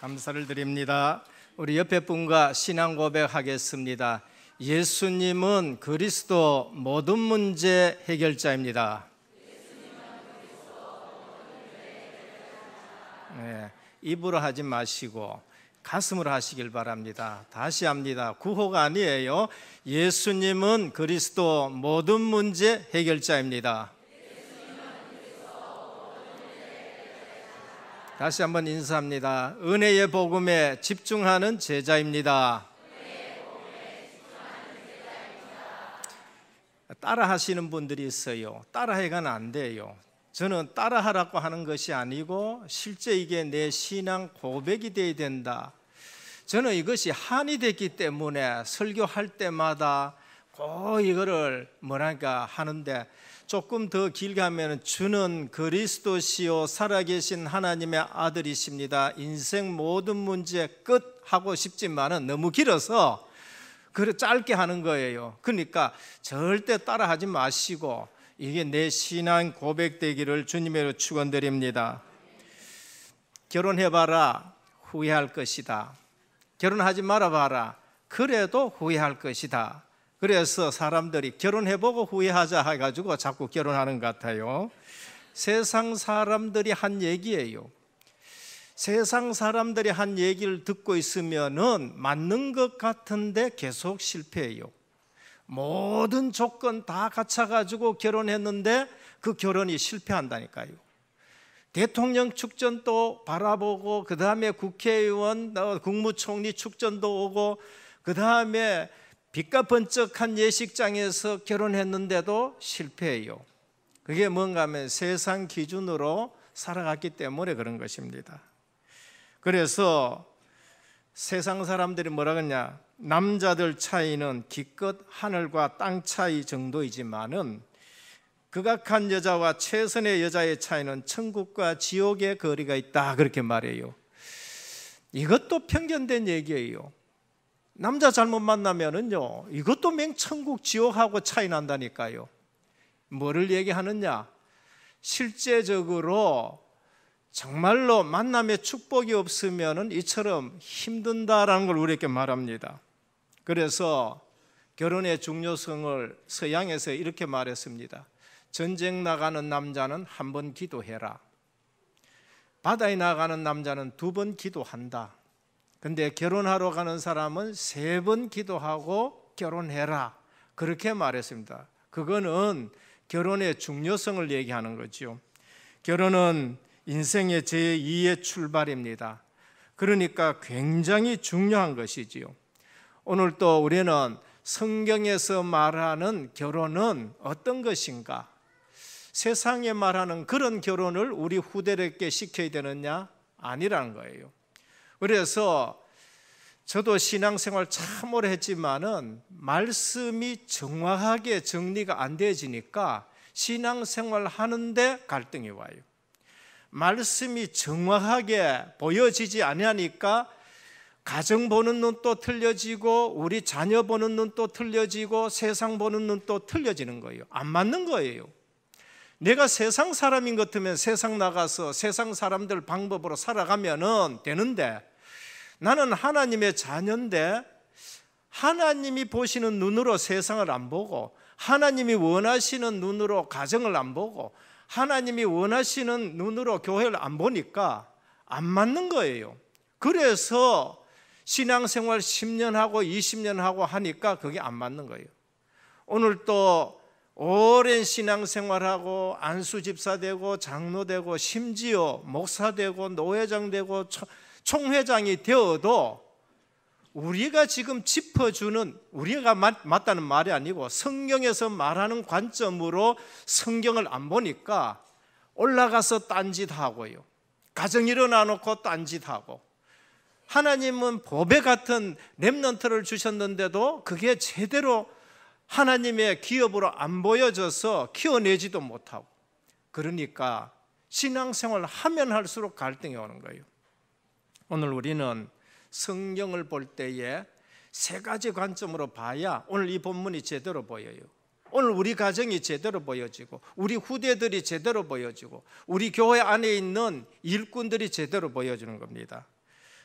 감사를 드립니다. 우리 옆에 분과 신앙 고백하겠습니다. 예수님은 그리스도 모든 문제 해결자입니다. 네, 입으로 하지 마시고 가슴으로 하시길 바랍니다. 다시 합니다. 구호가 아니에요. 예수님은 그리스도 모든 문제 해결자입니다. 다시 한번 인사합니다. 은혜의 복음에 집중하는 제자입니다. 따라 하시는 분들이 있어요. 따라해가는 안 돼요. 저는 따라하라고 하는 것이 아니고 실제 이게 내 신앙 고백이 되어야 된다. 저는 이것이 한이 됐기 때문에 설교할 때마다 꼭 이거를 하는데, 조금 더 길게 하면 주는 그리스도시요 살아계신 하나님의 아들이십니다. 인생 모든 문제 끝 하고 싶지만은 너무 길어서 짧게 하는 거예요. 그러니까 절대 따라하지 마시고 이게 내 신앙 고백되기를 주님으로 축원드립니다. 결혼해봐라, 후회할 것이다. 결혼하지 말아봐라, 그래도 후회할 것이다. 그래서 사람들이 결혼해보고 후회하자 해가지고 자꾸 결혼하는 것 같아요. 세상 사람들이 한 얘기예요. 세상 사람들이 한 얘기를 듣고 있으면은 맞는 것 같은데 계속 실패해요. 모든 조건 다 갖춰가지고 결혼했는데 그 결혼이 실패한다니까요. 대통령 축전도 바라보고, 그 다음에 국회의원, 국무총리 축전도 오고, 그 다음에 빛과 번쩍한 예식장에서 결혼했는데도 실패해요. 그게 뭔가 하면 세상 기준으로 살아갔기 때문에 그런 것입니다. 그래서 세상 사람들이 뭐라 그러냐, 남자들 차이는 기껏 하늘과 땅 차이 정도이지만은 극악한 여자와 최선의 여자의 차이는 천국과 지옥의 거리가 있다, 그렇게 말해요. 이것도 편견된 얘기예요. 남자 잘못 만나면은요, 이것도 맹천국 지옥하고 차이 난다니까요. 뭐를 얘기하느냐, 실제적으로 정말로 만남에 축복이 없으면은 이처럼 힘든다라는 걸 우리에게 말합니다. 그래서 결혼의 중요성을 서양에서 이렇게 말했습니다. 전쟁 나가는 남자는 한 번 기도해라. 바다에 나가는 남자는 2번 기도한다. 근데 결혼하러 가는 사람은 3번 기도하고 결혼해라, 그렇게 말했습니다. 그거는 결혼의 중요성을 얘기하는 거죠. 결혼은 인생의 제2의 출발입니다. 그러니까 굉장히 중요한 것이지요. 오늘 또 우리는 성경에서 말하는 결혼은 어떤 것인가, 세상에 말하는 그런 결혼을 우리 후대에게 시켜야 되느냐, 아니라는 거예요. 그래서 저도 신앙생활 참 오래 했지만은 말씀이 정확하게 정리가 안 되어지니까 신앙생활 하는데 갈등이 와요. 말씀이 정확하게 보여지지 않으니까 가정 보는 눈 또 틀려지고, 우리 자녀 보는 눈 또 틀려지고, 세상 보는 눈 또 틀려지는 거예요. 안 맞는 거예요. 내가 세상 사람인 것 같으면 세상 나가서 세상 사람들 방법으로 살아가면 되는데, 나는 하나님의 자녀인데 하나님이 보시는 눈으로 세상을 안 보고, 하나님이 원하시는 눈으로 가정을 안 보고, 하나님이 원하시는 눈으로 교회를 안 보니까 안 맞는 거예요. 그래서 신앙생활 10년 하고 20년 하고 하니까 그게 안 맞는 거예요. 오늘 또 오랜 신앙생활하고 안수집사 되고 장로 되고 심지어 목사 되고 노회장 되고 총회장이 되어도 우리가 지금 짚어주는, 우리가 맞다는 말이 아니고 성경에서 말하는 관점으로 성경을 안 보니까 올라가서 딴짓하고요, 가정 일어나 놓고 딴짓하고, 하나님은 보배 같은 렘넌트를 주셨는데도 그게 제대로 하나님의 기업으로 안 보여져서 키워내지도 못하고, 그러니까 신앙생활을 하면 할수록 갈등이 오는 거예요. 오늘 우리는 성경을 볼 때에 3가지 관점으로 봐야 오늘 이 본문이 제대로 보여요. 오늘 우리 가정이 제대로 보여지고, 우리 후대들이 제대로 보여지고, 우리 교회 안에 있는 일꾼들이 제대로 보여주는 겁니다.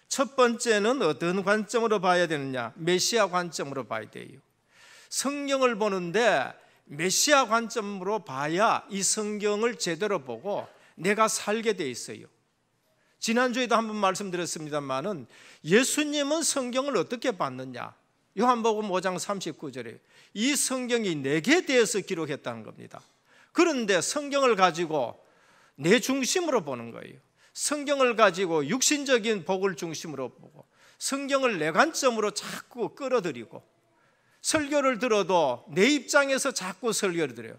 첫 번째는 어떤 관점으로 봐야 되느냐? 메시아 관점으로 봐야 돼요. 성경을 보는데 메시아 관점으로 봐야 이 성경을 제대로 보고 내가 살게 돼 있어요. 지난주에도 한번 말씀드렸습니다만은 예수님은 성경을 어떻게 봤느냐? 요한복음 5장 39절에 이 성경이 내게 대해서 기록했다는 겁니다. 그런데 성경을 가지고 내 중심으로 보는 거예요. 성경을 가지고 육신적인 복을 중심으로 보고 성경을 내 관점으로 자꾸 끌어들이고 설교를 들어도 내 입장에서 자꾸 설교를 드려요.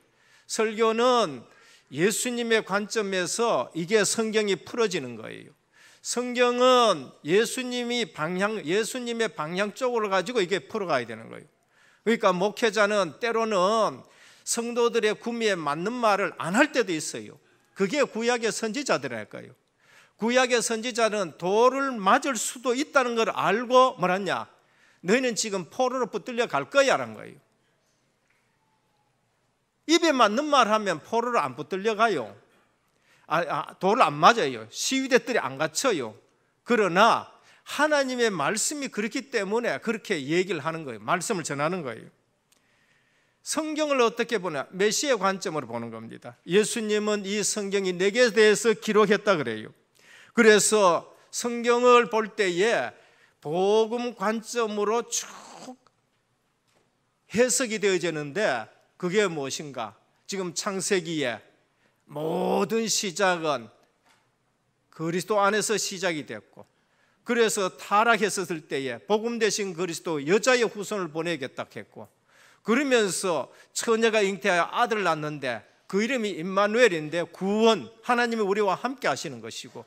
설교는 예수님의 관점에서 이게 성경이 풀어지는 거예요. 성경은 예수님의 방향 쪽으로 가지고 이게 풀어가야 되는 거예요. 그러니까 목회자는 때로는 성도들의 구미에 맞는 말을 안 할 때도 있어요. 그게 구약의 선지자들이랄까요. 구약의 선지자는 돌을 맞을 수도 있다는 걸 알고 뭐랬냐? 너희는 지금 포로로 붙들려 갈 거야 라는 거예요. 입에 맞는 말 하면 포로로 안 붙들려 가요. 돌을 안 맞아요. 시위대들이 안 갇혀요. 그러나 하나님의 말씀이 그렇기 때문에 그렇게 얘기를 하는 거예요. 말씀을 전하는 거예요. 성경을 어떻게 보냐? 메시아의 관점으로 보는 겁니다. 예수님은 이 성경이 내게 대해서 기록했다 그래요. 그래서 성경을 볼 때에 복음 관점으로 쭉 해석이 되어지는데 그게 무엇인가? 지금 창세기에 모든 시작은 그리스도 안에서 시작이 됐고, 그래서 타락했었을 때에 복음 대신 그리스도 여자의 후손을 보내겠다 했고, 그러면서 처녀가 잉태하여 아들을 낳는데 그 이름이 임마누엘인데 구원, 하나님이 우리와 함께 하시는 것이고,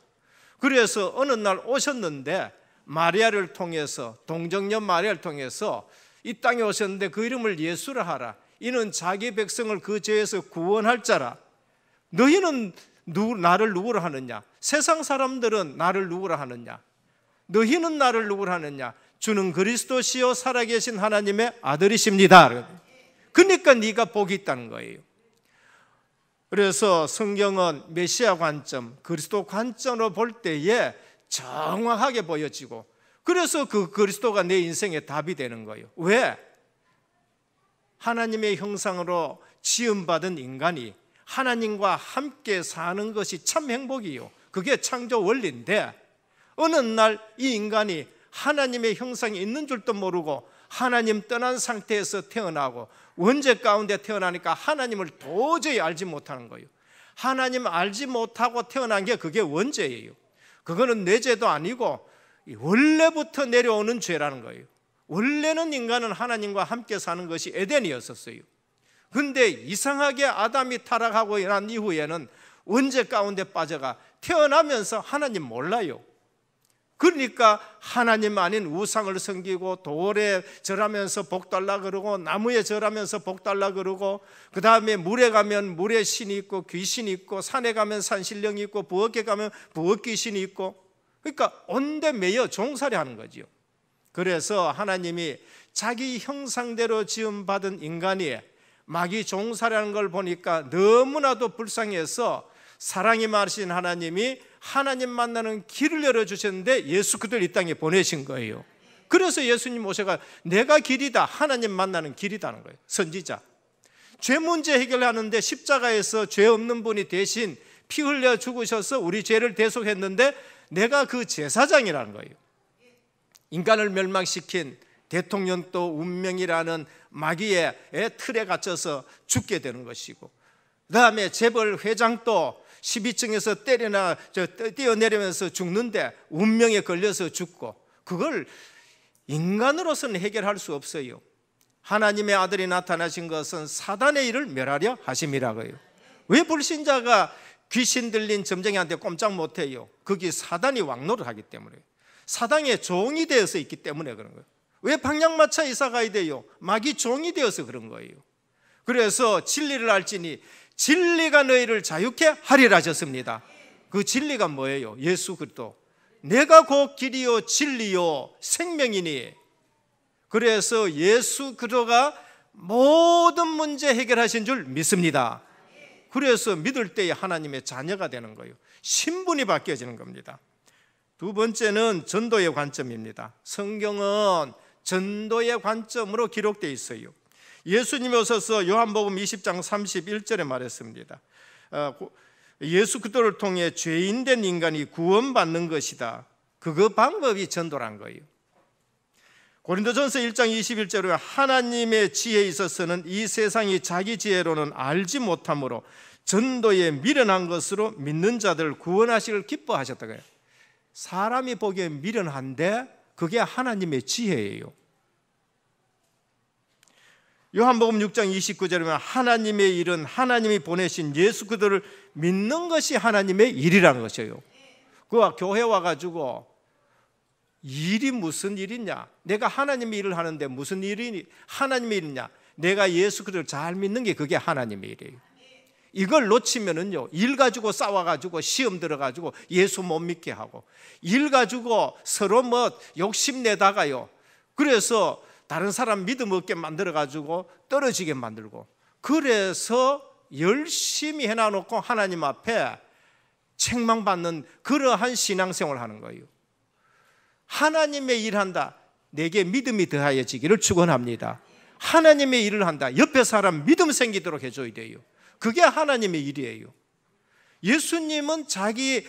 그래서 어느 날 오셨는데 마리아를 통해서, 동정녀 마리아를 통해서 이 땅에 오셨는데 그 이름을 예수라 하라. 이는 자기 백성을 그 죄에서 구원할 자라. 너희는 나를 누구라 하느냐? 세상 사람들은 나를 누구라 하느냐? 너희는 나를 누구라 하느냐? 주는 그리스도시요 살아계신 하나님의 아들이십니다. 그러니까 네가 복이 있다는 거예요. 그래서 성경은 메시아 관점, 그리스도 관점으로 볼 때에 정확하게 보여지고, 그래서 그 그리스도가 내 인생의 답이 되는 거예요. 왜? 하나님의 형상으로 지음받은 인간이 하나님과 함께 사는 것이 참 행복이요. 그게 창조 원리인데 어느 날 이 인간이 하나님의 형상이 있는 줄도 모르고 하나님 떠난 상태에서 태어나고 원죄 가운데 태어나니까 하나님을 도저히 알지 못하는 거예요. 하나님 알지 못하고 태어난 게 그게 원죄예요. 그거는 내 죄도 아니고 원래부터 내려오는 죄라는 거예요. 원래는 인간은 하나님과 함께 사는 것이 에덴이었었어요. 그런데 이상하게 아담이 타락하고 난 이후에는 원죄 가운데 빠져가 태어나면서 하나님 몰라요. 그러니까 하나님 아닌 우상을 섬기고 돌에 절하면서 복 달라 그러고 나무에 절하면서 복 달라 그러고, 그 다음에 물에 가면 물에 신이 있고 귀신이 있고, 산에 가면 산신령이 있고 부엌에 가면 부엌 귀신이 있고, 그러니까 온데 매여 종살이 하는 거죠. 그래서 하나님이 자기 형상대로 지음받은 인간이 마귀 종살이하는 걸 보니까 너무나도 불쌍해서 사랑이 많으신 하나님이 하나님 만나는 길을 열어주셨는데 예수 그리스도를 이 땅에 보내신 거예요. 그래서 예수님 오셔가 내가 길이다, 하나님 만나는 길이다는 거예요. 선지자. 죄 문제 해결하는데 십자가에서 죄 없는 분이 대신 피 흘려 죽으셔서 우리 죄를 대속했는데 내가 그 제사장이라는 거예요. 인간을 멸망시킨 대통령도 운명이라는 마귀의 틀에 갇혀서 죽게 되는 것이고, 그 다음에 재벌 회장도 12층에서 뛰어내리면서 죽는데 운명에 걸려서 죽고, 그걸 인간으로서는 해결할 수 없어요. 하나님의 아들이 나타나신 것은 사단의 일을 멸하려 하심이라고요. 왜 불신자가 귀신 들린 점쟁이한테 꼼짝 못해요? 거기 사단이 왕노를 하기 때문에, 사단의 종이 되어서 있기 때문에 그런 거예요. 왜 방향마차 이사 가야 돼요? 마귀 종이 되어서 그런 거예요. 그래서 진리를 알지니 진리가 너희를 자유케 하리라 하셨습니다. 그 진리가 뭐예요? 예수 그리스도. 내가 곧 길이요 진리요 생명이니. 그래서 예수 그리스도가 모든 문제 해결하신 줄 믿습니다. 그래서 믿을 때에 하나님의 자녀가 되는 거예요. 신분이 바뀌어지는 겁니다. 두 번째는 전도의 관점입니다. 성경은 전도의 관점으로 기록되어 있어요. 예수님이 오셔서 요한복음 20장 31절에 말했습니다. 예수 그리스도를 통해 죄인된 인간이 구원받는 것이다. 그 방법이 전도란 거예요. 고린도전서 1장 21절에 하나님의 지혜에 있어서는 이 세상이 자기 지혜로는 알지 못하므로 전도에 미련한 것으로 믿는 자들을 구원하시기를 기뻐하셨다고요. 사람이 보기에 미련한데 그게 하나님의 지혜예요. 요한복음 6장 29절에 보면 하나님의 일은 하나님이 보내신 예수 그리스도를 믿는 것이 하나님의 일이라는 것이에요. 그와 교회 와가지고 일이 무슨 일이냐? 내가 하나님의 일을 하는데 무슨 일이 하나님의 일이냐? 내가 예수 그리스도를 잘 믿는 게 그게 하나님의 일이에요. 이걸 놓치면은요, 일 가지고 싸워가지고 시험 들어가지고 예수 못 믿게 하고, 일 가지고 서로 뭐 욕심내다가요, 그래서 다른 사람 믿음 없게 만들어가지고 떨어지게 만들고, 그래서 열심히 해놔놓고 하나님 앞에 책망받는 그러한 신앙생활을 하는 거예요. 하나님의 일한다, 내게 믿음이 더하여지기를 축원합니다. 하나님의 일을 한다, 옆에 사람 믿음 생기도록 해줘야 돼요. 그게 하나님의 일이에요. 예수님은 자기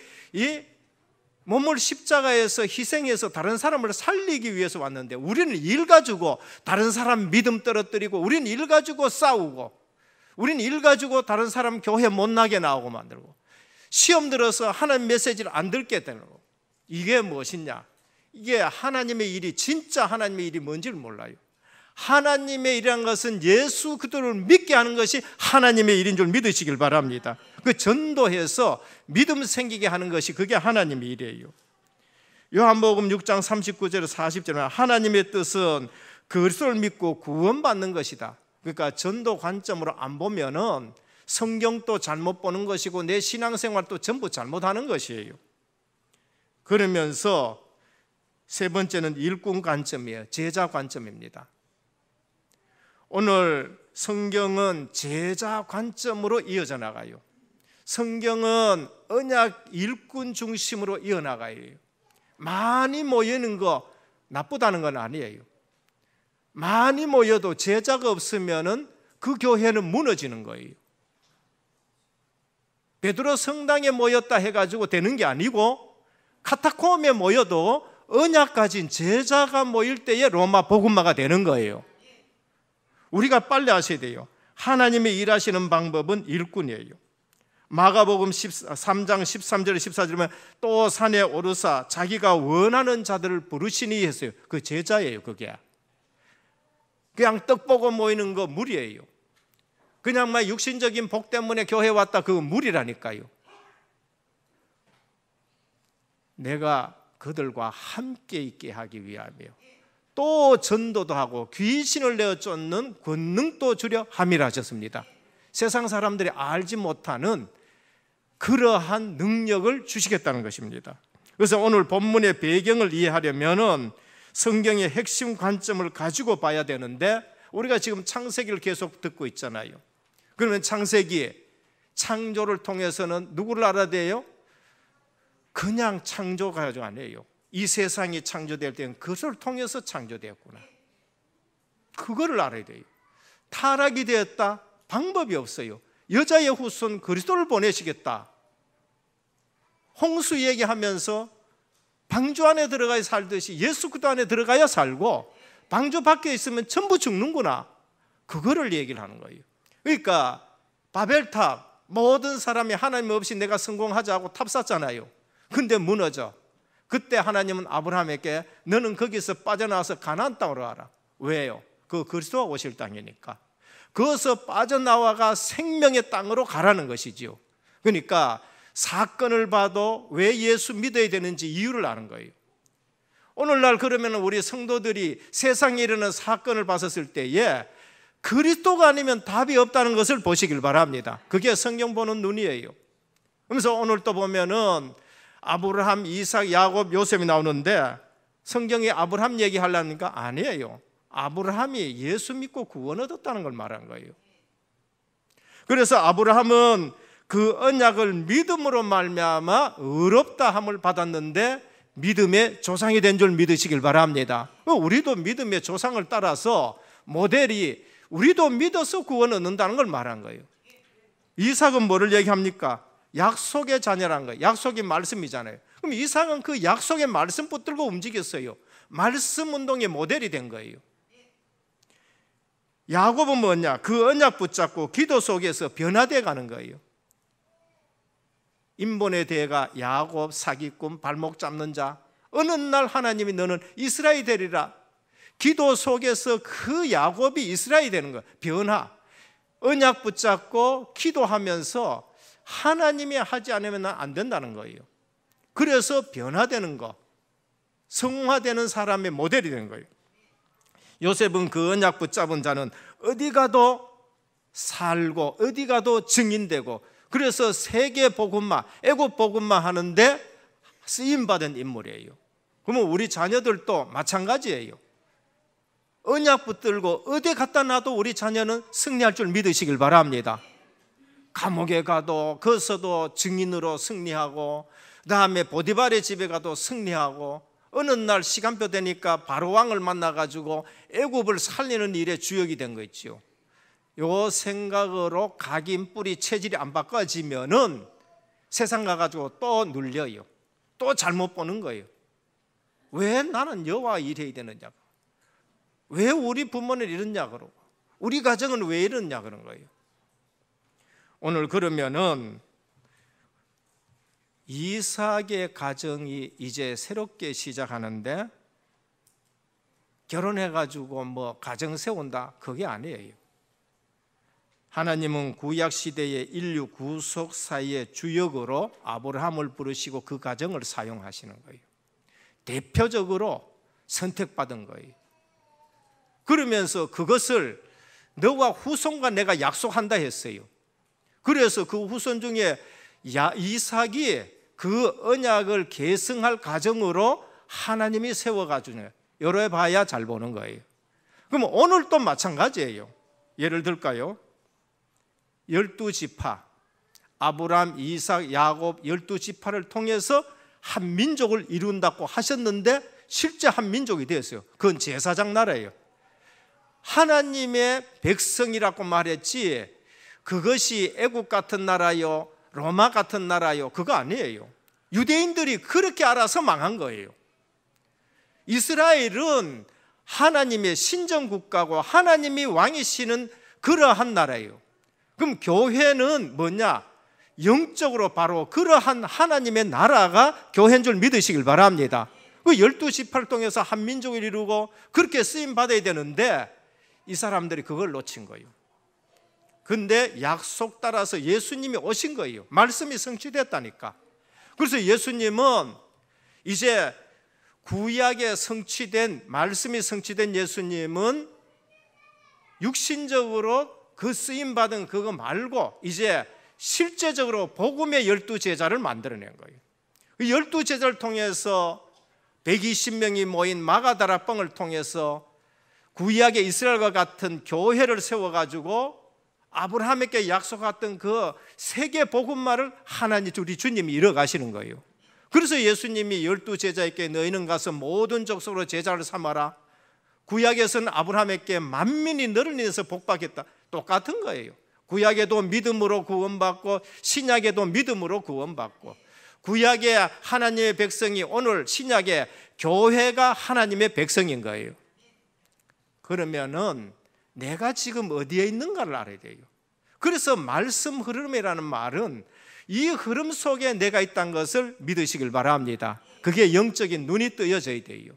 몸을 십자가에서 희생해서 다른 사람을 살리기 위해서 왔는데, 우리는 일 가지고 다른 사람 믿음 떨어뜨리고, 우리는 일 가지고 싸우고, 우리는 일 가지고 다른 사람 교회 못 나게 나오고 만들고, 시험 들어서 하나님 메시지를 안 듣게 되고, 이게 무엇이냐? 이게 하나님의 일이, 진짜 하나님의 일이 뭔지를 몰라요. 하나님의 일이라는 것은 예수 그리스도를 믿게 하는 것이 하나님의 일인 줄 믿으시길 바랍니다. 그 전도해서 믿음 생기게 하는 것이 그게 하나님의 일이에요. 요한복음 6장 39절에 40절에 하나님의 뜻은 그리스도를 믿고 구원받는 것이다. 그러니까 전도 관점으로 안 보면은 성경도 잘못 보는 것이고 내 신앙생활도 전부 잘못하는 것이에요. 그러면서 세 번째는 일꾼 관점이에요. 제자 관점입니다. 오늘 성경은 제자 관점으로 이어져 나가요. 성경은 언약 일꾼 중심으로 이어나가요. 많이 모이는 거 나쁘다는 건 아니에요. 많이 모여도 제자가 없으면 그 교회는 무너지는 거예요. 베드로 성당에 모였다 해가지고 되는 게 아니고, 카타콤에 모여도 언약 가진 제자가 모일 때에 로마 복음화가 되는 거예요. 우리가 빨리 아셔야 돼요. 하나님의 일하시는 방법은 일꾼이에요. 마가복음 3장 13절에 14절에 보면 또 산에 오르사 자기가 원하는 자들을 부르시니 했어요. 그 제자예요. 그게 그냥 떡 보고 모이는 거 무리예요. 그냥 막 육신적인 복 때문에 교회 왔다, 그거 무리라니까요. 내가 그들과 함께 있게 하기 위함이요, 또 전도도 하고 귀신을 내어 쫓는 권능도 주려 함이라 하셨습니다. 세상 사람들이 알지 못하는 그러한 능력을 주시겠다는 것입니다. 그래서 오늘 본문의 배경을 이해하려면 성경의 핵심 관점을 가지고 봐야 되는데, 우리가 지금 창세기를 계속 듣고 있잖아요. 그러면 창세기, 창조를 통해서는 누구를 알아야 돼요? 그냥 창조가 아니에요. 이 세상이 창조될 때는 그것을 통해서 창조되었구나, 그거를 알아야 돼요. 타락이 되었다, 방법이 없어요. 여자의 후손 그리스도를 보내시겠다, 홍수 얘기하면서 방주 안에 들어가야 살듯이 예수 그리스도 안에 들어가야 살고, 방주 밖에 있으면 전부 죽는구나, 그거를 얘기를 하는 거예요. 그러니까 바벨탑, 모든 사람이 하나님 없이 내가 성공하자고 탑 쌌잖아요. 근데 무너져. 그때 하나님은 아브라함에게 너는 거기서 빠져나와서 가나안 땅으로 가라. 왜요? 그 그리스도가 오실 땅이니까. 거기서 빠져나와가 생명의 땅으로 가라는 것이지요. 그러니까 사건을 봐도 왜 예수 믿어야 되는지 이유를 아는 거예요. 오늘날 그러면 우리 성도들이 세상에 일어나는 사건을 봤을 때에 그리스도가 아니면 답이 없다는 것을 보시길 바랍니다. 그게 성경 보는 눈이에요. 그래서 오늘 또 보면은 아브라함, 이삭, 야곱, 요셉이 나오는데 성경에 아브라함 얘기하려니까 아니에요. 아브라함이 예수 믿고 구원 얻었다는 걸 말한 거예요. 그래서 아브라함은 그 언약을 믿음으로 말미암아 의롭다 함을 받았는데 믿음의 조상이 된 줄 믿으시길 바랍니다. 우리도 믿음의 조상을 따라서 모델이 우리도 믿어서 구원 얻는다는 걸 말한 거예요. 이삭은 뭐를 얘기합니까? 약속의 자녀라는 거예요. 약속이 말씀이잖아요. 그럼 이삭은 그 약속의 말씀 붙들고 움직였어요. 말씀 운동의 모델이 된 거예요. 야곱은 뭐냐? 그 언약 붙잡고 기도 속에서 변화되어 가는 거예요. 인본의 대가 야곱, 사기꾼, 발목 잡는 자. 어느 날 하나님이 너는 이스라엘이 되리라. 기도 속에서 그 야곱이 이스라엘이 되는 거예요. 변화. 언약 붙잡고 기도하면서 하나님이 하지 않으면 안 된다는 거예요. 그래서 변화되는 거, 성화되는 사람의 모델이 되는 거예요. 요셉은 그 언약 붙잡은 자는 어디 가도 살고 어디 가도 증인되고, 그래서 세계 복음화, 애국 복음화 하는데 쓰임받은 인물이에요. 그러면 우리 자녀들도 마찬가지예요. 언약 붙들고 어디 갖다 놔도 우리 자녀는 승리할 줄 믿으시길 바랍니다. 감옥에 가도 거기서도 증인으로 승리하고, 그 다음에 보디발의 집에 가도 승리하고, 어느 날 시간표 되니까 바로 왕을 만나가지고 애굽을 살리는 일에 주역이 된 거 있죠. 요 생각으로 각인 뿌리 체질이 안 바꿔지면은 세상 가가지고 또 눌려요. 또 잘못 보는 거예요. 왜 나는 여호와 일해야 되느냐고, 왜 우리 부모는 이러냐 그러고, 우리 가정은 왜 이러냐 그런 거예요. 오늘 그러면은 이삭의 가정이 이제 새롭게 시작하는데, 결혼해가지고 뭐 가정 세운다, 그게 아니에요. 하나님은 구약 시대의 인류 구속사의 주역으로 아브라함을 부르시고 그 가정을 사용하시는 거예요. 대표적으로 선택받은 거예요. 그러면서 그것을 너와 후손과 내가 약속한다 했어요. 그래서 그 후손 중에 이삭이 그 언약을 계승할 가정으로 하나님이 세워가지고 열어봐야 잘 보는 거예요. 그럼 오늘 또 마찬가지예요. 예를 들까요? 12지파, 아브라함, 이삭, 야곱 12지파를 통해서 한 민족을 이룬다고 하셨는데 실제 한 민족이 되었어요. 그건 제사장 나라예요. 하나님의 백성이라고 말했지 그것이 애국 같은 나라요, 로마 같은 나라요, 그거 아니에요. 유대인들이 그렇게 알아서 망한 거예요. 이스라엘은 하나님의 신정국가고 하나님이 왕이시는 그러한 나라예요. 그럼 교회는 뭐냐? 영적으로 바로 그러한 하나님의 나라가 교회인 줄 믿으시길 바랍니다. 그 12지파를 통해서 한 민족을 이루고 그렇게 쓰임 받아야 되는데 이 사람들이 그걸 놓친 거예요. 근데 약속 따라서 예수님이 오신 거예요. 말씀이 성취됐다니까. 그래서 예수님은 이제 구약에 성취된, 말씀이 성취된 예수님은 육신적으로 그 쓰임받은 그거 말고 이제 실제적으로 복음의 12제자를 만들어낸 거예요. 그 12제자를 통해서 120명이 모인 마가다라방을 통해서 구약의 이스라엘과 같은 교회를 세워가지고 아브라함에게 약속했던 그 세계 복음화를 하나님 우리 주님이 이뤄가시는 거예요. 그래서 예수님이 12제자에게 너희는 가서 모든 족속으로 제자를 삼아라. 구약에서는 아브라함에게 만민이 너를 인해서 복받겠다. 똑같은 거예요. 구약에도 믿음으로 구원받고 신약에도 믿음으로 구원받고, 구약의 하나님의 백성이 오늘 신약의 교회가 하나님의 백성인 거예요. 그러면은 내가 지금 어디에 있는가를 알아야 돼요. 그래서 말씀 흐름이라는 말은 이 흐름 속에 내가 있다는 것을 믿으시길 바랍니다. 그게 영적인 눈이 뜨여져야 돼요.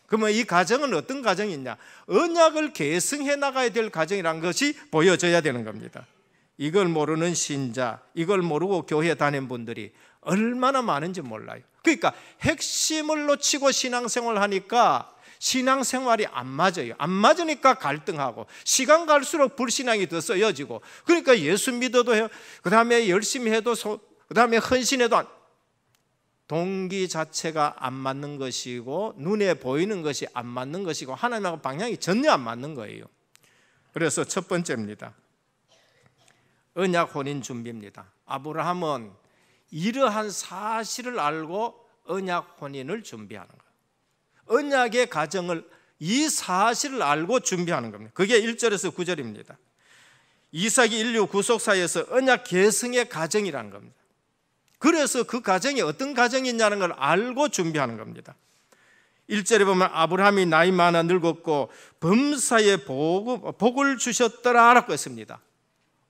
그러면 이 가정은 어떤 가정이냐? 언약을 계승해 나가야 될 가정이라는 것이 보여져야 되는 겁니다. 이걸 모르는 신자, 이걸 모르고 교회 다니는 분들이 얼마나 많은지 몰라요. 그러니까 핵심을 놓치고 신앙생활을 하니까 신앙생활이 안 맞아요. 안 맞으니까 갈등하고, 시간 갈수록 불신앙이 더 써여지고, 그러니까 예수 믿어도 해요, 그 다음에 열심히 해도, 그 다음에 헌신해도 동기 자체가 안 맞는 것이고 눈에 보이는 것이 안 맞는 것이고 하나님하고 방향이 전혀 안 맞는 거예요. 그래서 첫 번째입니다. 언약 혼인 준비입니다. 아브라함은 이러한 사실을 알고 언약 혼인을 준비하는 거예요. 언약의 가정을, 이 사실을 알고 준비하는 겁니다. 그게 1절에서 9절입니다. 이삭이 인류 구속사에서 언약 계승의 가정이라는 겁니다. 그래서 그 가정이 어떤 가정이냐는 걸 알고 준비하는 겁니다. 1절에 보면 아브라함이 나이 많아 늙었고 범사에 복을 주셨더라라고 했습니다.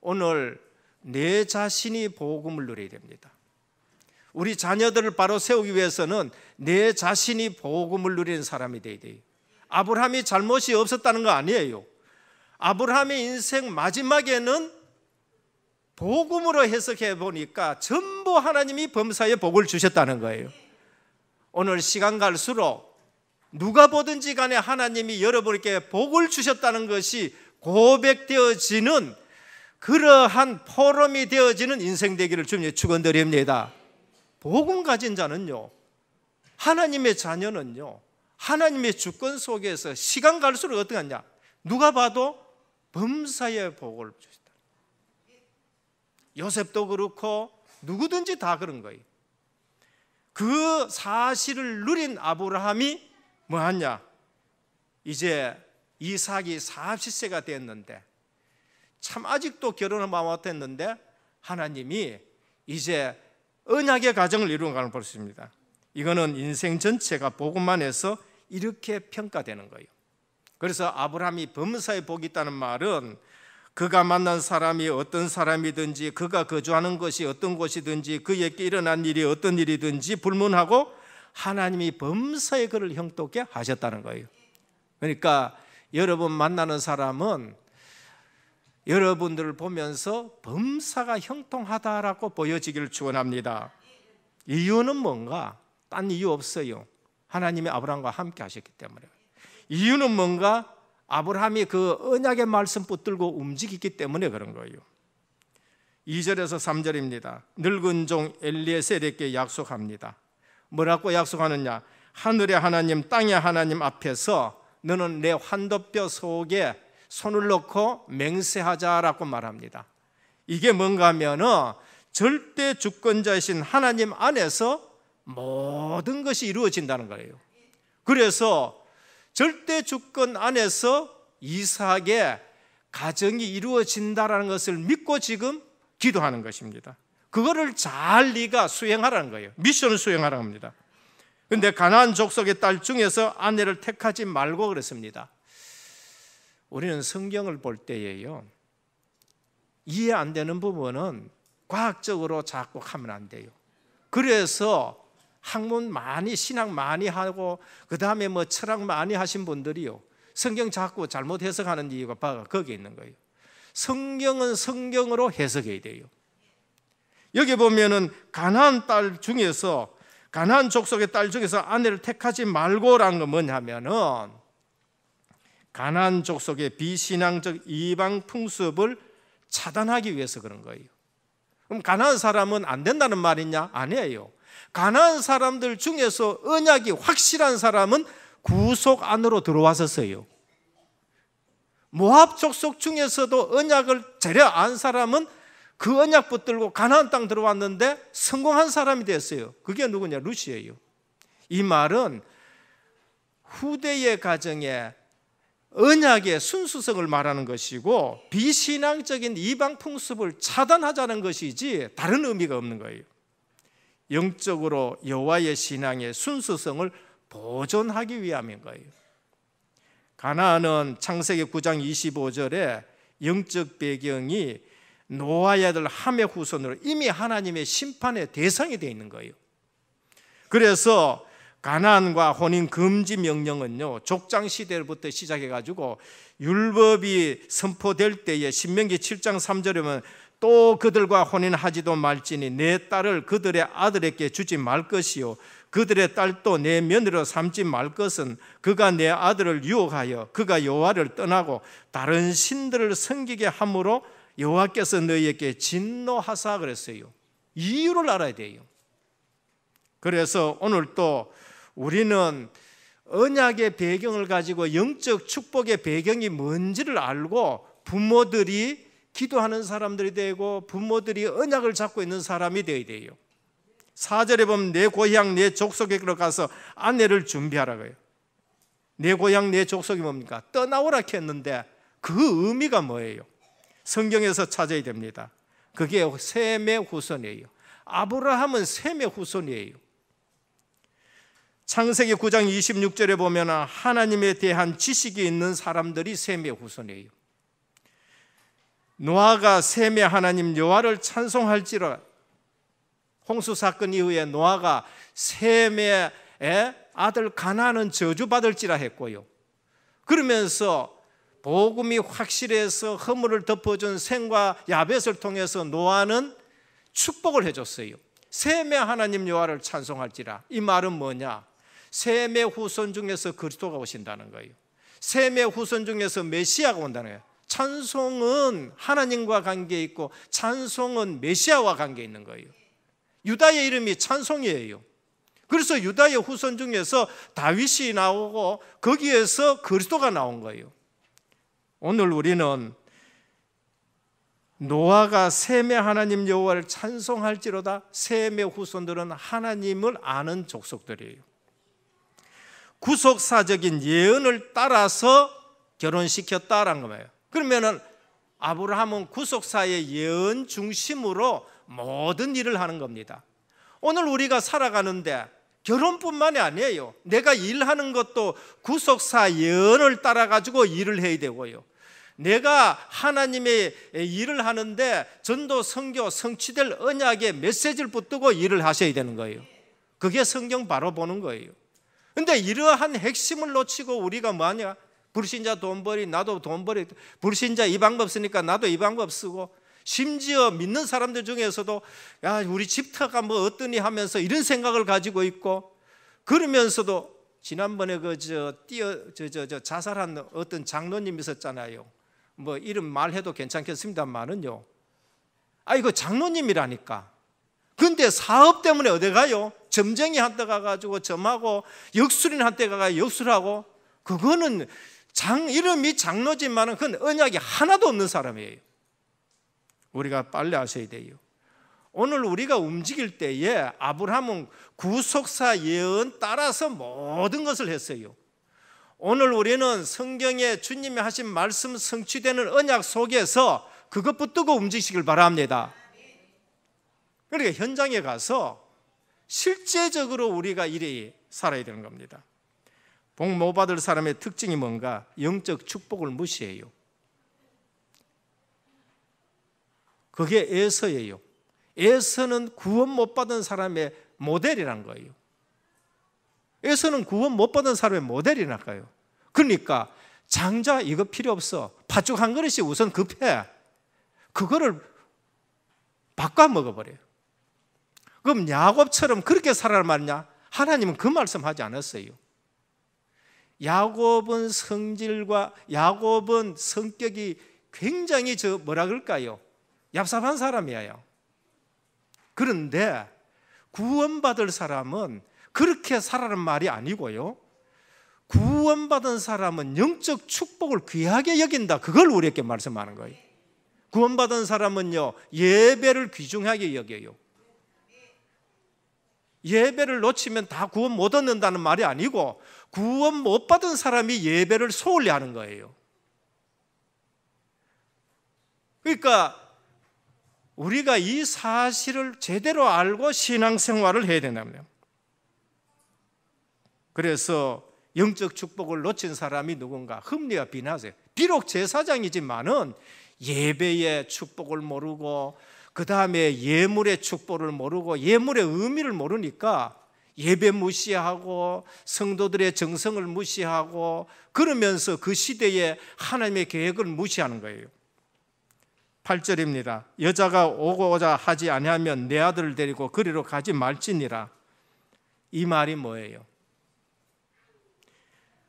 오늘 내 자신이 복음을 누려야 됩니다. 우리 자녀들을 바로 세우기 위해서는 내 자신이 복음을 누리는 사람이 되어야 돼요. 아브라함이 잘못이 없었다는 거 아니에요. 아브라함의 인생 마지막에는 복음으로 해석해 보니까 전부 하나님이 범사에 복을 주셨다는 거예요. 오늘 시간 갈수록 누가 보든지 간에 하나님이 여러분에게 복을 주셨다는 것이 고백되어지는 그러한 포럼이 되어지는 인생 되기를 주님 축원드립니다. 복음 가진 자는요, 하나님의 자녀는요, 하나님의 주권 속에서 시간 갈수록 어떻게 하냐? 누가 봐도 범사에 복을 주셨다. 요셉도 그렇고 누구든지 다 그런 거예요. 그 사실을 누린 아브라함이 뭐하냐? 이제 이삭이 40세가 됐는데 참 아직도 결혼을 못했는데 하나님이 이제 언약의 가정을 이루어가는 걸 볼 수 있습니다. 이거는 인생 전체가 복음만 해서 이렇게 평가되는 거예요. 그래서 아브라함이 범사에 복이 있다는 말은 그가 만난 사람이 어떤 사람이든지 그가 거주하는 것이 어떤 곳이든지 그에게 일어난 일이 어떤 일이든지 불문하고 하나님이 범사에 그를 형통케 하셨다는 거예요. 그러니까 여러분 만나는 사람은 여러분들을 보면서 범사가 형통하다라고 보여지기를 축원합니다. 이유는 뭔가? 딴 이유 없어요. 하나님이 아브라함과 함께 하셨기 때문에. 이유는 뭔가? 아브라함이 그 언약의 말씀 붙들고 움직이기 때문에 그런 거예요. 2절에서 3절입니다. 늙은 종 엘리에셀에게 약속합니다. 뭐라고 약속하느냐? 하늘의 하나님, 땅의 하나님 앞에서 너는 내 환도뼈 속에 손을 넣고 맹세하자라고 말합니다. 이게 뭔가 하면은 절대 주권자이신 하나님 안에서 모든 것이 이루어진다는 거예요. 그래서 절대 주권 안에서 이삭의 가정이 이루어진다는 것을 믿고 지금 기도하는 것입니다. 그거를 잘 네가 수행하라는 거예요. 미션을 수행하라는 겁니다. 그런데 가나안 족속의 딸 중에서 아내를 택하지 말고 그랬습니다. 우리는 성경을 볼 때에요, 이해 안 되는 부분은 과학적으로 자꾸 하면 안 돼요. 그래서 학문 많이, 신학 많이 하고 그 다음에 뭐 철학 많이 하신 분들이요, 성경 자꾸 잘못 해석하는 이유가 바로 거기에 있는 거예요. 성경은 성경으로 해석해야 돼요. 여기 보면은 가나안 딸 중에서, 가나안 족속의 딸 중에서 아내를 택하지 말고라는 건 뭐냐면은 가나안 족속의 비신앙적 이방 풍습을 차단하기 위해서 그런 거예요. 그럼 가나안 사람은 안 된다는 말이냐? 아니에요. 가나안 사람들 중에서 언약이 확실한 사람은 구속 안으로 들어왔었어요. 모압 족속 중에서도 언약을 제대로 안 사람은 그 언약 붙들고 가나안 땅 들어왔는데 성공한 사람이 됐어요. 그게 누구냐? 룻이에요. 이 말은 후대의 가정에 언약의 순수성을 말하는 것이고 비신앙적인 이방 풍습을 차단하자는 것이지 다른 의미가 없는 거예요. 영적으로 여호와의 신앙의 순수성을 보존하기 위함인 거예요. 가나안은 창세기 9장 25절에 영적 배경이 노아의 아들 함의 후손으로 이미 하나님의 심판의 대상이 되어 있는 거예요. 그래서 가나안과 혼인 금지 명령은요, 족장 시대부터 시작해가지고 율법이 선포될 때에 신명기 7장 3절에 보면 또 그들과 혼인하지도 말지니 내 딸을 그들의 아들에게 주지 말 것이요 그들의 딸도 내 며느리로 삼지 말 것은 그가 내 아들을 유혹하여 그가 여호와를 떠나고 다른 신들을 섬기게 함으로 여호와께서 너희에게 진노하사 그랬어요. 이유를 알아야 돼요. 그래서 오늘 또 우리는 언약의 배경을 가지고 영적 축복의 배경이 뭔지를 알고 부모들이 기도하는 사람들이 되고 부모들이 언약을 잡고 있는 사람이 되어야 돼요. 4절에 보면 내 고향 내 족속에게로 가서 아내를 준비하라고요. 내 고향 내 족속이 뭡니까? 떠나오라 했는데 그 의미가 뭐예요? 성경에서 찾아야 됩니다. 그게 셈의 후손이에요. 아브라함은 셈의 후손이에요. 창세기 9장 26절에 보면 하나님에 대한 지식이 있는 사람들이 셈의 후손이에요. 노아가 셈의 하나님 여호와를 찬송할지라. 홍수 사건 이후에 노아가 셈의 아들 가나안은 저주받을지라 했고요. 그러면서 복음이 확실해서 허물을 덮어준 셈과 야벳을 통해서 노아는 축복을 해줬어요. 셈의 하나님 여호와를 찬송할지라. 이 말은 뭐냐? 셈의 후손 중에서 그리스도가 오신다는 거예요. 셈의 후손 중에서 메시아가 온다는 거예요. 찬송은 하나님과 관계 있고 찬송은 메시아와 관계 있는 거예요. 유다의 이름이 찬송이에요. 그래서 유다의 후손 중에서 다윗이 나오고 거기에서 그리스도가 나온 거예요. 오늘 우리는 노아가 셈의 하나님 여호와를 찬송할지로다. 셈의 후손들은 하나님을 아는 족속들이에요. 구속사적인 예언을 따라서 결혼시켰다라는 거예요. 그러면은 아브라함은 구속사의 예언 중심으로 모든 일을 하는 겁니다. 오늘 우리가 살아가는데 결혼뿐만이 아니에요. 내가 일하는 것도 구속사 예언을 따라 가지고 일을 해야 되고요. 내가 하나님의 일을 하는데 전도, 선교, 성취될 언약의 메시지를 붙들고 일을 하셔야 되는 거예요. 그게 성경 바로 보는 거예요. 근데 이러한 핵심을 놓치고 우리가 뭐하냐? 불신자 돈벌이, 나도 돈벌이, 불신자 이 방법 쓰니까 나도 이 방법 쓰고, 심지어 믿는 사람들 중에서도 야, 우리 집터가 뭐 어떠니 하면서 이런 생각을 가지고 있고, 그러면서도 지난번에 자살한 어떤 장로님 있었잖아요. 뭐 이름 말해도 괜찮겠습니다만은요. 이거 장로님이라니까. 근데 사업 때문에 어디 가요? 점쟁이 한테 가가지고 점하고 역술인 한테 가가 역술하고, 그거는 이름이 장로지만은 그건 언약이 하나도 없는 사람이에요. 우리가 빨리 아셔야 돼요. 오늘 우리가 움직일 때에 아브라함은 구속사 예언 따라서 모든 것을 했어요. 오늘 우리는 성경에 주님이 하신 말씀 성취되는 언약 속에서 그것 붙들고 움직이시길 바랍니다. 그러니까 현장에 가서 실제적으로 우리가 이래 살아야 되는 겁니다. 복 못 받을 사람의 특징이 뭔가? 영적 축복을 무시해요. 그게 에서예요. 에서는 구원 못 받은 사람의 모델이란 거예요. 에서는 구원 못 받은 사람의 모델이랄까요. 그러니까 장자 이거 필요 없어. 팥죽 한 그릇이 우선 급해. 그거를 바꿔 먹어버려요. 그럼 야곱처럼 그렇게 살아라 말이냐? 하나님은 그 말씀하지 않았어요. 야곱은 성격이 굉장히 뭐라 그럴까요? 얍삽한 사람이에요. 그런데 구원받을 사람은 그렇게 살아라는 말이 아니고요. 구원받은 사람은 영적 축복을 귀하게 여긴다. 그걸 우리에게 말씀하는 거예요. 구원받은 사람은요, 예배를 귀중하게 여겨요. 예배를 놓치면 다 구원 못 얻는다는 말이 아니고, 구원 못 받은 사람이 예배를 소홀히 하는 거예요. 그러니까 우리가 이 사실을 제대로 알고 신앙생활을 해야 된다고요. 그래서 영적 축복을 놓친 사람이 누군가? 흠리와 비나세요. 비록 제사장이지만은 예배의 축복을 모르고, 그 다음에 예물의 축복을 모르고, 예물의 의미를 모르니까 예배 무시하고 성도들의 정성을 무시하고, 그러면서 그 시대에 하나님의 계획을 무시하는 거예요. 8절입니다. 여자가 오고자 하지 아니하면 내 아들을 데리고 그리로 가지 말지니라. 이 말이 뭐예요?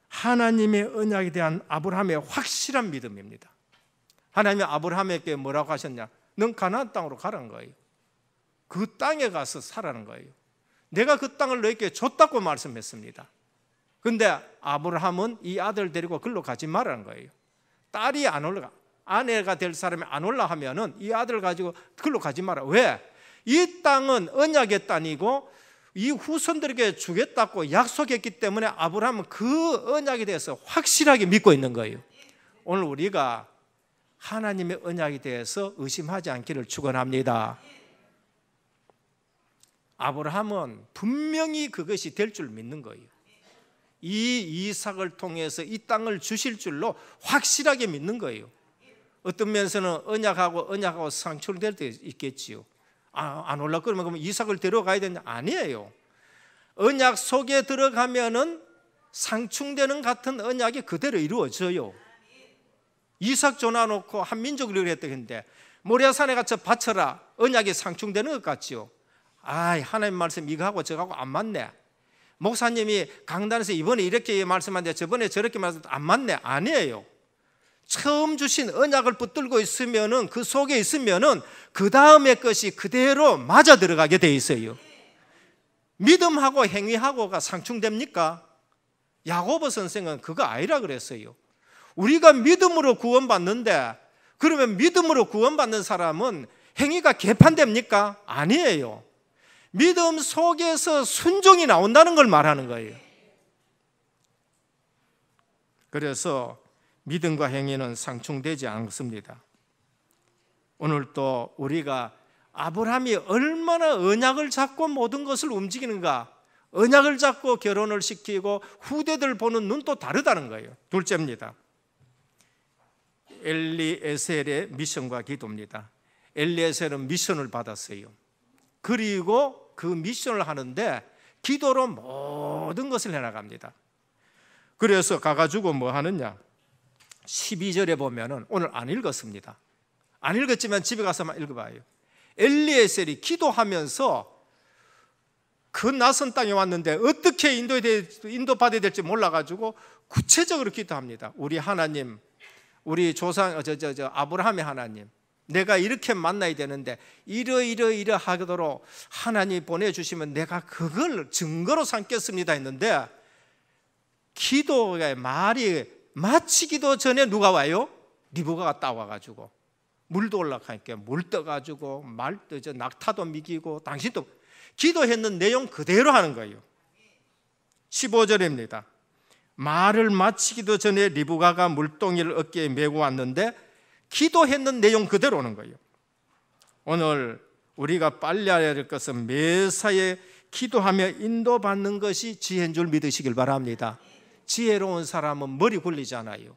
하나님의 언약에 대한 아브라함의 확실한 믿음입니다. 하나님이 아브라함에게 뭐라고 하셨냐? 넌 가나안 땅으로 가라는 거예요. 그 땅에 가서 살라는 거예요. 내가 그 땅을 너에게 줬다고 말씀했습니다. 그런데 아브라함은 이 아들 데리고 글로 가지 말라는 거예요. 딸이 안 올라가, 아내가 될 사람이 안 올라 하면은 이 아들 가지고 글로 가지 마라. 왜? 이 땅은 언약의 땅이고 이 후손들에게 주겠다고 약속했기 때문에 아브라함은 그 언약에 대해서 확실하게 믿고 있는 거예요. 오늘 우리가 하나님의 언약에 대해서 의심하지 않기를 축원합니다. 아브라함은 분명히 그것이 될 줄 믿는 거예요. 이 이삭을 통해서 이 땅을 주실 줄로 확실하게 믿는 거예요. 어떤 면에서는 언약하고 상충될 때 있겠지요. 안 올라 그러면 이삭을 데려가야 되냐? 아니에요. 언약 속에 들어가면은 상충되는 같은 언약이 그대로 이루어져요. 이삭 줘놔놓고 한 민족을 했던데 모리아산에 갇혀 바쳐라. 언약이 상충되는 것 같지요. 하나님 말씀 이거하고 저거하고 안 맞네. 목사님이 강단에서 이번에 이렇게 말씀하는데 저번에 저렇게 말씀하는데 안 맞네. 아니에요. 처음 주신 언약을 붙들고 있으면은 그 속에 있으면은 그 다음의 것이 그대로 맞아 들어가게 돼 있어요. 믿음하고 행위하고가 상충됩니까? 야고보 선생은 그거 아니라 그랬어요. 우리가 믿음으로 구원받는데 그러면 믿음으로 구원받는 사람은 행위가 개판됩니까? 아니에요. 믿음 속에서 순종이 나온다는 걸 말하는 거예요. 그래서 믿음과 행위는 상충되지 않습니다. 오늘 또 우리가 아브라함이 얼마나 언약을 잡고 모든 것을 움직이는가, 언약을 잡고 결혼을 시키고 후대들 보는 눈도 다르다는 거예요. 둘째입니다. 엘리에셀의 미션과 기도입니다. 엘리에셀은 미션을 받았어요. 그리고 그 미션을 하는데 기도로 모든 것을 해나갑니다. 그래서 가가지고 뭐 하느냐, 12절에 보면은 오늘 안 읽었습니다. 안 읽었지만 집에 가서만 읽어봐요. 엘리에셀이 기도하면서 그 낯선 땅에 왔는데 어떻게 인도받아야 될지 몰라가지고 구체적으로 기도합니다. 우리 하나님, 우리 조상 아브라함의 하나님, 내가 이렇게 만나야 되는데 이러하도록 하나님 보내주시면 내가 그걸 증거로 삼겠습니다 했는데 기도의 말이 마치기도 전에 누가 와요? 리브가가 따와가지고 물도 올라가니까 물 떠가지고 낙타도 미기고 당신도 기도했는 내용 그대로 하는 거예요. 15절입니다. 말을 마치기도 전에 리브가가 물동이를 어깨에 메고 왔는데 기도했는 내용 그대로 오는 거예요. 오늘 우리가 빨리 알아야 될 것은 매사에 기도하며 인도받는 것이 지혜인 줄 믿으시길 바랍니다. 지혜로운 사람은 머리 굴리잖아요.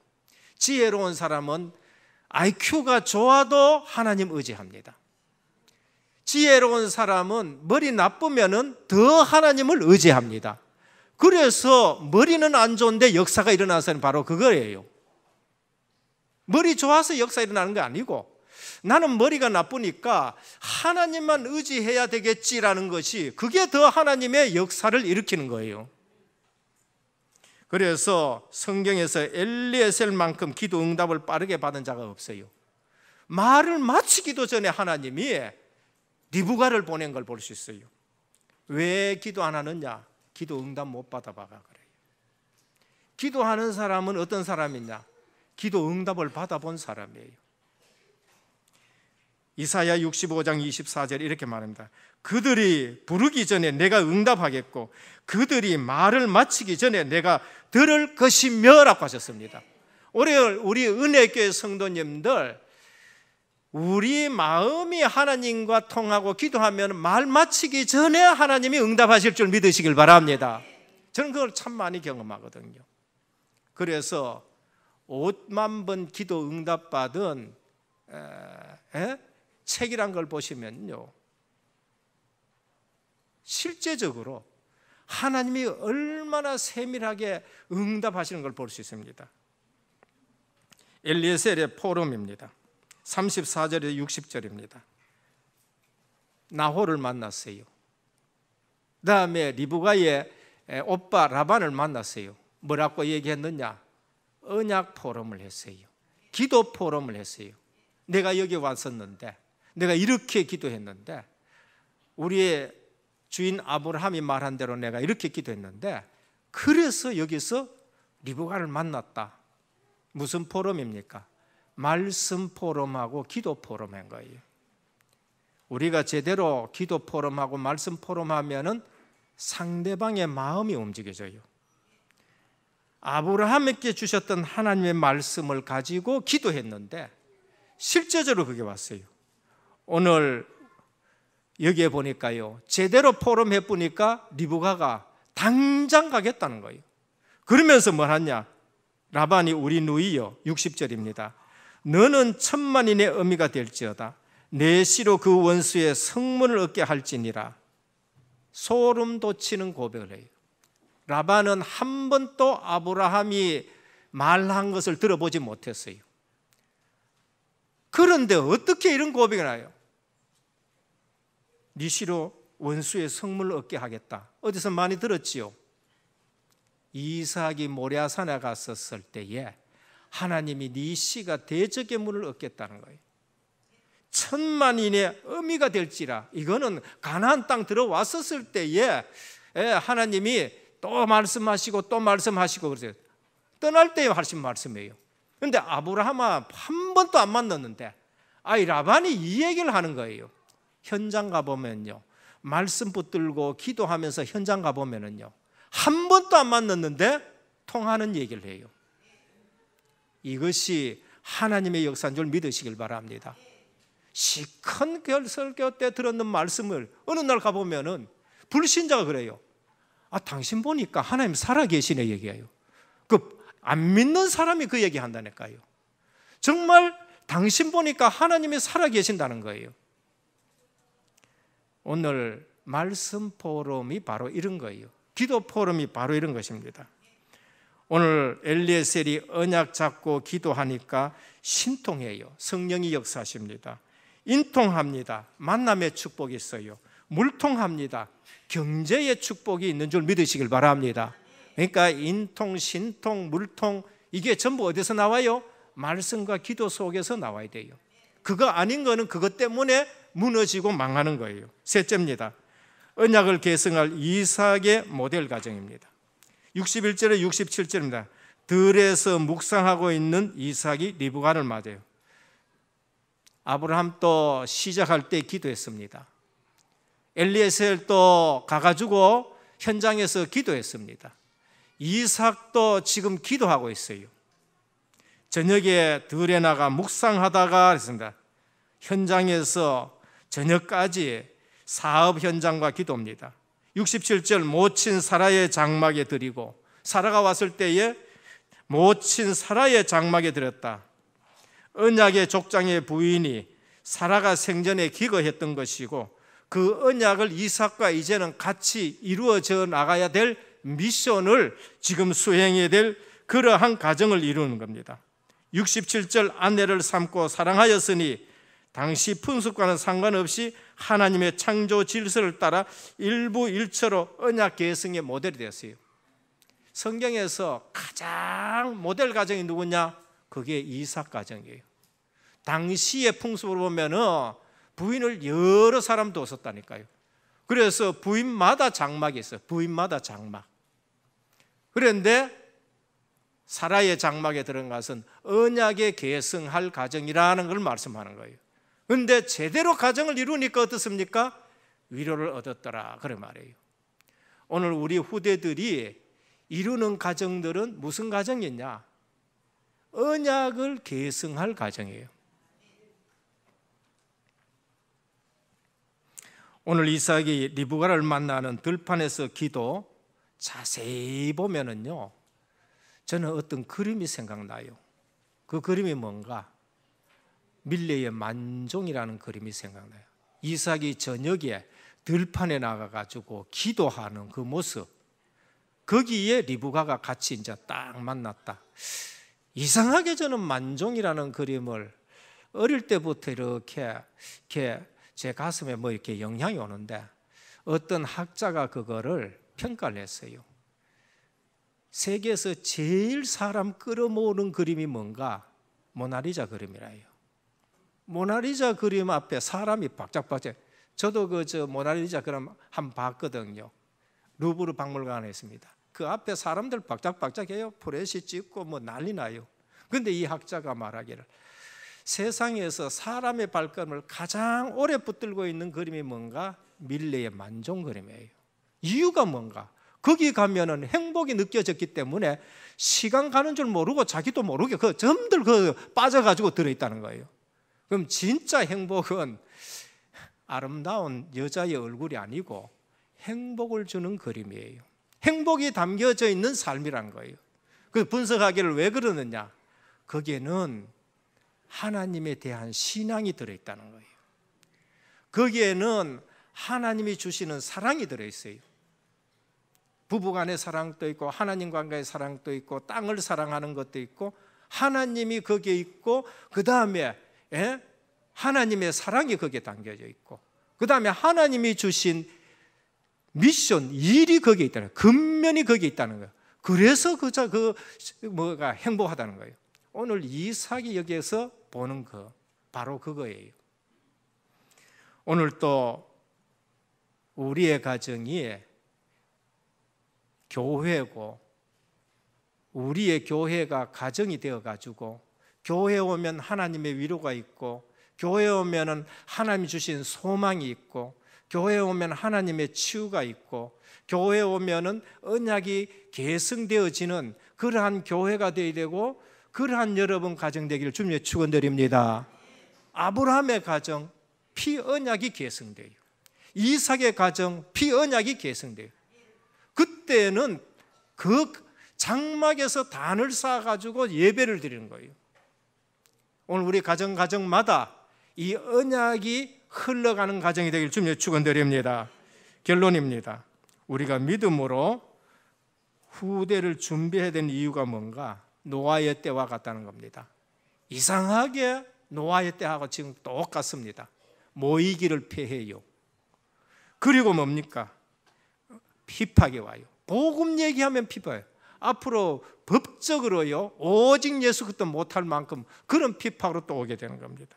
지혜로운 사람은 IQ가 좋아도 하나님 의지합니다. 지혜로운 사람은 머리 나쁘면은 더 하나님을 의지합니다. 그래서 머리는 안 좋은데 역사가 일어나는 사람이 바로 그거예요. 머리 좋아서 역사 일어나는 게 아니고 나는 머리가 나쁘니까 하나님만 의지해야 되겠지라는 것이 그게 더 하나님의 역사를 일으키는 거예요. 그래서 성경에서 엘리에셀만큼 기도 응답을 빠르게 받은 자가 없어요. 말을 마치기도 전에 하나님이 리브가를 보낸 걸 볼 수 있어요. 왜 기도 안 하느냐? 기도 응답 못 받아봐가 그래요. 기도하는 사람은 어떤 사람이냐? 기도 응답을 받아본 사람이에요. 이사야 65장 24절 이렇게 말합니다. 그들이 부르기 전에 내가 응답하겠고 그들이 말을 마치기 전에 내가 들을 것이며 라고 하셨습니다. 올해 우리 은혜교회 성도님들, 우리 마음이 하나님과 통하고 기도하면 말 마치기 전에 하나님이 응답하실 줄 믿으시길 바랍니다. 저는 그걸 참 많이 경험하거든요. 그래서 5만 번 기도 응답받은 책이란 걸 보시면요, 실제적으로 하나님이 얼마나 세밀하게 응답하시는 걸 볼 수 있습니다. 엘리에셀의 포럼입니다. 34절에서 60절입니다. 나홀을 만났어요. 그 다음에 리브가의 오빠 라반을 만났어요. 뭐라고 얘기했느냐? 언약 포럼을 했어요. 기도 포럼을 했어요. 내가 여기 왔었는데, 내가 이렇게 기도했는데, 우리의 주인 아브라함이 말한 대로 내가 이렇게 기도했는데, 그래서 여기서 리브가를 만났다. 무슨 포럼입니까? 말씀 포럼하고 기도 포럼인 거예요. 우리가 제대로 기도 포럼하고 말씀 포럼하면은 상대방의 마음이 움직여져요. 아브라함에게 주셨던 하나님의 말씀을 가지고 기도했는데 실제적으로 그게 왔어요. 오늘 여기에 보니까요, 제대로 포럼해 보니까 리브가가 당장 가겠다는 거예요. 그러면서 뭘 하냐? 라반이 우리 누이여, 60절입니다. 너는 1000만인의 어미가 될지어다. 내 씨로 그 원수의 성문을 얻게 할지니라. 소름 돋치는 고백을 해요. 라반은 한 번도 아브라함이 말한 것을 들어보지 못했어요. 그런데 어떻게 이런 고백이 나요? 네 씨로 원수의 성문을 얻게 하겠다. 어디서 많이 들었지요? 이삭이 모리아산에 갔었을 때에 하나님이 네 씨가 대적의 문을 얻겠다는 거예요. 1000만인의 어미가 될지라. 이거는 가나안 땅 들어왔었을 때에 하나님이 또 말씀하시고 또 말씀하시고 그러세요. 떠날 때에 하신 말씀이에요. 그런데 아브라함아 한 번도 안 만났는데 라반이 이 얘기를 하는 거예요. 현장 가보면요, 말씀 붙들고 기도하면서 현장 가보면은요, 한 번도 안 만났는데 통하는 얘기를 해요. 이것이 하나님의 역사인 줄 믿으시길 바랍니다. 시큰 설교 때 들었는 말씀을 어느 날 가보면은 불신자가 그래요. 당신 보니까 하나님 살아계시네 얘기해요. 안 믿는 사람이 그 얘기 한다니까요. 정말 당신 보니까 하나님이 살아계신다는 거예요. 오늘 말씀 포럼이 바로 이런 거예요. 기도 포럼이 바로 이런 것입니다. 오늘 엘리에셀이 언약 잡고 기도하니까 신통해요. 성령이 역사하십니다. 인통합니다. 만남의 축복이 있어요. 물통합니다. 경제의 축복이 있는 줄 믿으시길 바랍니다. 그러니까 인통, 신통, 물통, 이게 전부 어디서 나와요? 말씀과 기도 속에서 나와야 돼요. 그거 아닌 거는 그것 때문에 무너지고 망하는 거예요. 셋째입니다. 언약을 계승할 이삭의 모델 가정입니다. 61절에 67절입니다. 들에서 묵상하고 있는 이삭이 리브가를 맞아요. 아브라함도 시작할 때 기도했습니다. 엘리에셀도 가가지고 현장에서 기도했습니다. 이삭도 지금 기도하고 있어요. 저녁에 들에 나가 묵상하다가 했습니다. 현장에서 저녁까지 사업 현장과 기도입니다. 67절 모친 사라의 장막에 드리고, 사라가 왔을 때에 모친 사라의 장막에 드렸다. 언약의 족장의 부인이 사라가 생전에 기거했던 것이고, 그 언약을 이삭과 이제는 같이 이루어져 나가야 될 미션을 지금 수행해야 될 그러한 가정을 이루는 겁니다. 67절 아내를 삼고 사랑하였으니 당시 풍습과는 상관없이 하나님의 창조 질서를 따라 일부 일처로 언약 계승의 모델이 되었어요. 성경에서 가장 모델 가정이 누구냐? 그게 이삭 가정이에요. 당시의 풍습으로 보면은 부인을 여러 사람 뒀었다니까요. 그래서 부인마다 장막이 있어요. 부인마다 장막. 그런데 사라의 장막에 들어간 것은 언약에 계승할 가정이라는 걸 말씀하는 거예요. 그런데 제대로 가정을 이루니까 어떻습니까? 위로를 얻었더라 그런 말이에요. 오늘 우리 후대들이 이루는 가정들은 무슨 가정이냐? 언약을 계승할 가정이에요. 오늘 이삭이 리브가를 만나는 들판에서 기도 자세히 보면은요, 저는 어떤 그림이 생각나요. 그 그림이 뭔가? 밀레의 만종이라는 그림이 생각나요. 이삭이 저녁에 들판에 나가가지고 기도하는 그 모습, 거기에 리브가가 같이 이제 딱 만났다. 이상하게 저는 만종이라는 그림을 어릴 때부터 이렇게 제 가슴에 뭐 이렇게 영향이 오는데, 어떤 학자가 그거를 평가를 했어요. 세계에서 제일 사람 끌어모으는 그림이 뭔가? 모나리자 그림이라요. 모나리자 그림 앞에 사람이 박짝박짝. 저도 저 모나리자 그림 한번 봤거든요. 루브르 박물관에 있습니다. 그 앞에 사람들 박짝박짝해요. 프레시 찍고 뭐 난리 나요. 그런데 이 학자가 말하기를 세상에서 사람의 발걸음을 가장 오래 붙들고 있는 그림이 뭔가? 밀레의 만종 그림이에요. 이유가 뭔가? 거기 가면은 행복이 느껴졌기 때문에 시간 가는 줄 모르고 자기도 모르게 그 점들 빠져가지고 들어있다는 거예요. 그럼 진짜 행복은 아름다운 여자의 얼굴이 아니고 행복을 주는 그림이에요. 행복이 담겨져 있는 삶이란 거예요. 그 분석하기를 왜 그러느냐? 거기에는 하나님에 대한 신앙이 들어있다는 거예요. 거기에는 하나님이 주시는 사랑이 들어있어요. 부부간의 사랑도 있고 하나님과의 사랑도 있고 땅을 사랑하는 것도 있고 하나님이 거기에 있고 그 다음에 하나님의 사랑이 거기에 담겨져 있고 그 다음에 하나님이 주신 미션, 일이 거기에 있다는 거예요. 근면이 거기에 있다는 거예요. 그래서 뭐가 행복하다는 거예요. 오늘 이삭이 여기에서 보는 거 바로 그거예요. 오늘 또 우리의 가정이 교회고 우리의 교회가 가정이 되어가지고 교회에 오면 하나님의 위로가 있고 교회에 오면 하나님이 주신 소망이 있고 교회에 오면 하나님의 치유가 있고 교회에 오면 언약이 계승되어지는 그러한 교회가 되어야 되고 그러한 여러분 가정 되기를 주님의 축원드립니다. 아브라함의 가정 피언약이 계승돼요. 이삭의 가정 피언약이 계승돼요. 그때는 그 장막에서 단을 쌓아가지고 예배를 드리는 거예요. 오늘 우리 가정마다 이 언약이 흘러가는 가정이 되길 주님의 축원드립니다. 결론입니다. 우리가 믿음으로 후대를 준비해야 되는 이유가 뭔가? 노아의 때와 같다는 겁니다. 이상하게 노아의 때하고 지금 똑같습니다. 모이기를 피해요. 그리고 뭡니까? 핍박이 와요. 복음 얘기하면 핍박해요. 앞으로 법적으로요 오직 예수 그리스도 못할 만큼 그런 핍박으로 또 오게 되는 겁니다.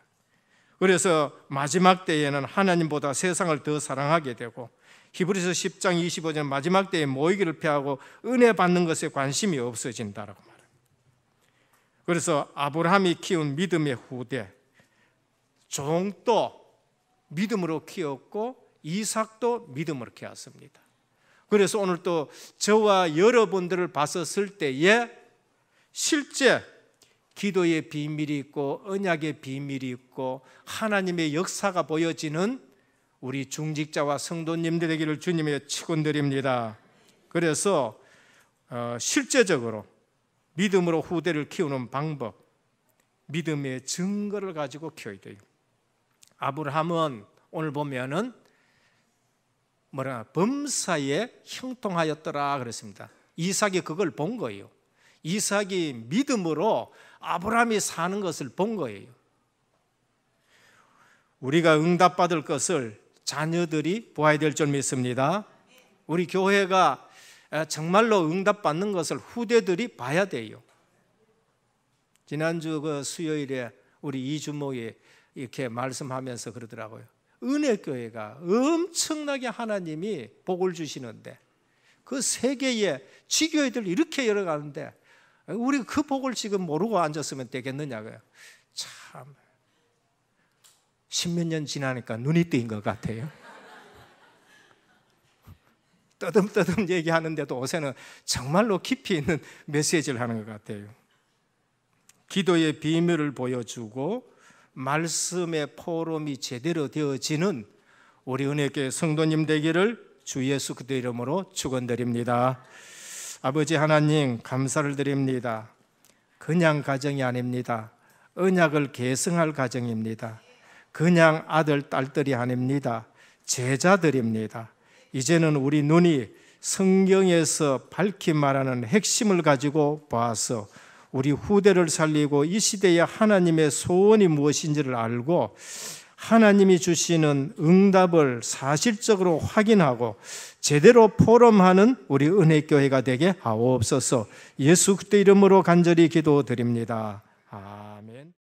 그래서 마지막 때에는 하나님보다 세상을 더 사랑하게 되고 히브리서 10장 25절 마지막 때에 모이기를 피하고 은혜 받는 것에 관심이 없어진다라고 말합니다. 그래서 아브라함이 키운 믿음의 후대 종도 믿음으로 키웠고 이삭도 믿음으로 키웠습니다. 그래서 오늘 또 저와 여러분들을 봤었을 때에 실제 기도의 비밀이 있고 언약의 비밀이 있고 하나님의 역사가 보여지는 우리 중직자와 성도님들 되기를 주님의 축원드립니다. 그래서 실제적으로 믿음으로 후대를 키우는 방법, 믿음의 증거를 가지고 키워야 돼요. 아브라함은 오늘 보면은 범사에 형통하였더라 그랬습니다. 이삭이 그걸 본 거예요. 이삭이 믿음으로 아브라함이 사는 것을 본 거예요. 우리가 응답받을 것을 자녀들이 보아야 될 줄 믿습니다. 우리 교회가 정말로 응답받는 것을 후대들이 봐야 돼요. 지난주 그 수요일에 우리 이주목이 이렇게 말씀하면서 그러더라고요. 은혜교회가 엄청나게 하나님이 복을 주시는데 그 세계에 지교회들 이렇게 열어가는데 우리 그 복을 지금 모르고 앉았으면 되겠느냐고요. 참 십몇 년 지나니까 눈이 뜨인 것 같아요. 떠듬떠듬 얘기하는데도 요새는 정말로 깊이 있는 메시지를 하는 것 같아요. 기도의 비밀을 보여주고 말씀의 포럼이 제대로 되어지는 우리 은혜교회 성도님 되기를 주 예수 그리스도 이름으로 축원드립니다. 아버지 하나님 감사를 드립니다. 그냥 가정이 아닙니다. 언약을 계승할 가정입니다. 그냥 아들 딸들이 아닙니다. 제자들입니다. 이제는 우리 눈이 성경에서 밝히 말하는 핵심을 가지고 봐서 우리 후대를 살리고 이 시대에 하나님의 소원이 무엇인지를 알고 하나님이 주시는 응답을 사실적으로 확인하고 제대로 포럼하는 우리 은혜교회가 되게 하옵소서. 예수 그리스도 이름으로 간절히 기도드립니다. 아멘.